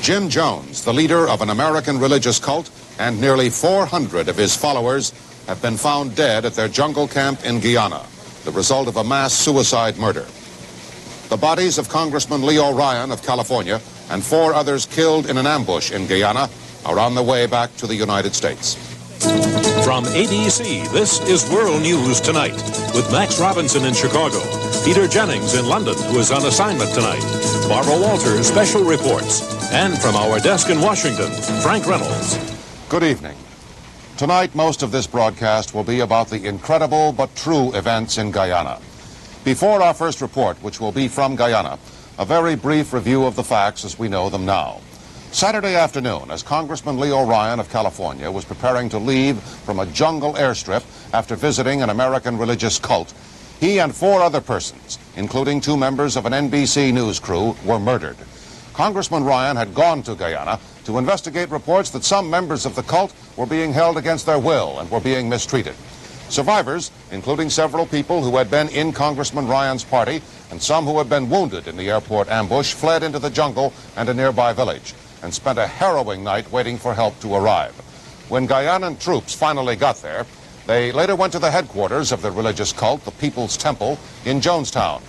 Jim Jones, the leader of an American religious cult, and nearly 400 of his followers have been found dead at their jungle camp in Guyana, the result of a mass suicide murder. The bodies of Congressman Leo Ryan of California and 4 others killed in an ambush in Guyana are on the way back to the United States. From ABC, this is World News Tonight with Max Robinson in Chicago, Peter Jennings in London, who is on assignment tonight, Barbara Walters, special reports, and from our desk in Washington, Frank Reynolds. Good evening. Tonight, most of this broadcast will be about the incredible but true events in Guyana. Before our first report, which will be from Guyana, a very brief review of the facts as we know them now. Saturday afternoon, as Congressman Leo Ryan of California was preparing to leave from a jungle airstrip after visiting an American religious cult, he and 4 other persons, including 2 members of an NBC News crew, were murdered. Congressman Ryan had gone to Guyana to investigate reports that some members of the cult were being held against their will and were being mistreated. Survivors, including several people who had been in Congressman Ryan's party and some who had been wounded in the airport ambush, fled into the jungle and a nearby village and spent a harrowing night waiting for help to arrive. When Guyanan troops finally got there, they later went to the headquarters of the religious cult, the People's Temple, in Jonestown.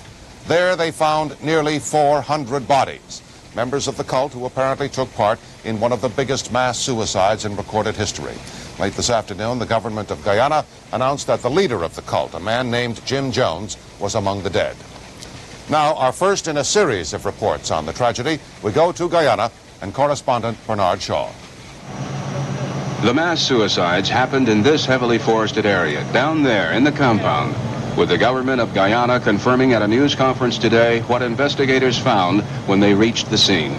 There they found nearly 400 bodies, members of the cult who apparently took part in one of the biggest mass suicides in recorded history. Late this afternoon, the government of Guyana announced that the leader of the cult, a man named Jim Jones, was among the dead. Now, our first in a series of reports on the tragedy, we go to Guyana and correspondent Bernard Shaw. The mass suicides happened in this heavily forested area, down there in the compound, with the government of Guyana confirming at a news conference today what investigators found when they reached the scene.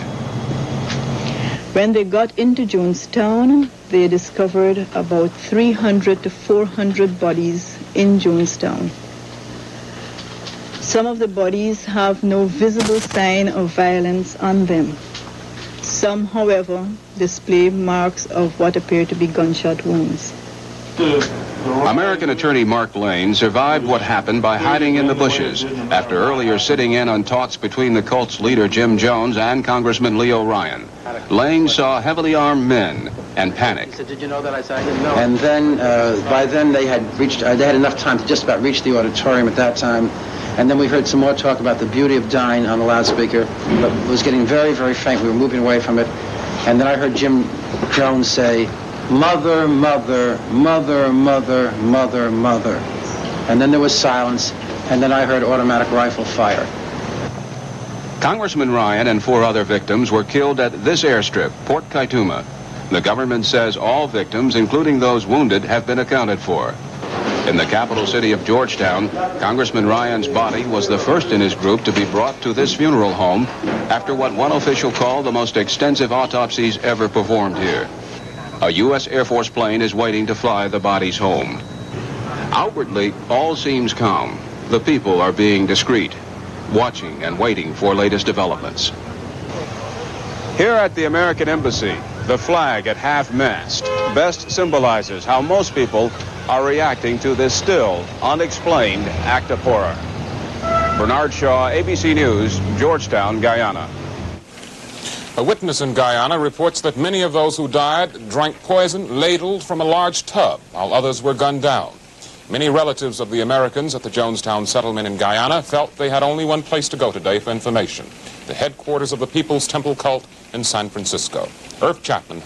When they got into Jonestown, they discovered about 300 to 400 bodies in Jonestown. Some of the bodies have no visible sign of violence on them. Some, however, display marks of what appear to be gunshot wounds. American attorney Mark Lane survived what happened by hiding in the bushes after earlier sitting in on talks between the cult's leader Jim Jones and Congressman Leo Ryan. Lane saw heavily armed men and panicked. Did you know that? I said I didn't know. And then, by then they had reached, they had enough time to just about reach the auditorium at that time. And then we heard some more talk about the beauty of dying on the loudspeaker, but it was getting very, very faint. We were moving away from it. And then I heard Jim Jones say, "Mother, mother, mother, mother, mother, mother." And then there was silence, and then I heard automatic rifle fire. Congressman Ryan and 4 other victims were killed at this airstrip, Port Kaituma. The government says all victims, including those wounded, have been accounted for. In the capital city of Georgetown, Congressman Ryan's body was the first in his group to be brought to this funeral home after what one official called the most extensive autopsies ever performed here. A U.S. Air Force plane is waiting to fly the bodies home. Outwardly, all seems calm. The people are being discreet, watching and waiting for latest developments. Here at the American Embassy, the flag at half-mast best symbolizes how most people are reacting to this still unexplained act of horror. Bernard Shaw, ABC News, Georgetown, Guyana. A witness in Guyana reports that many of those who died drank poison ladled from a large tub, while others were gunned down. Many relatives of the Americans at the Jonestown settlement in Guyana felt they had only one place to go today for information: the headquarters of the People's Temple cult in San Francisco. Irv Chapman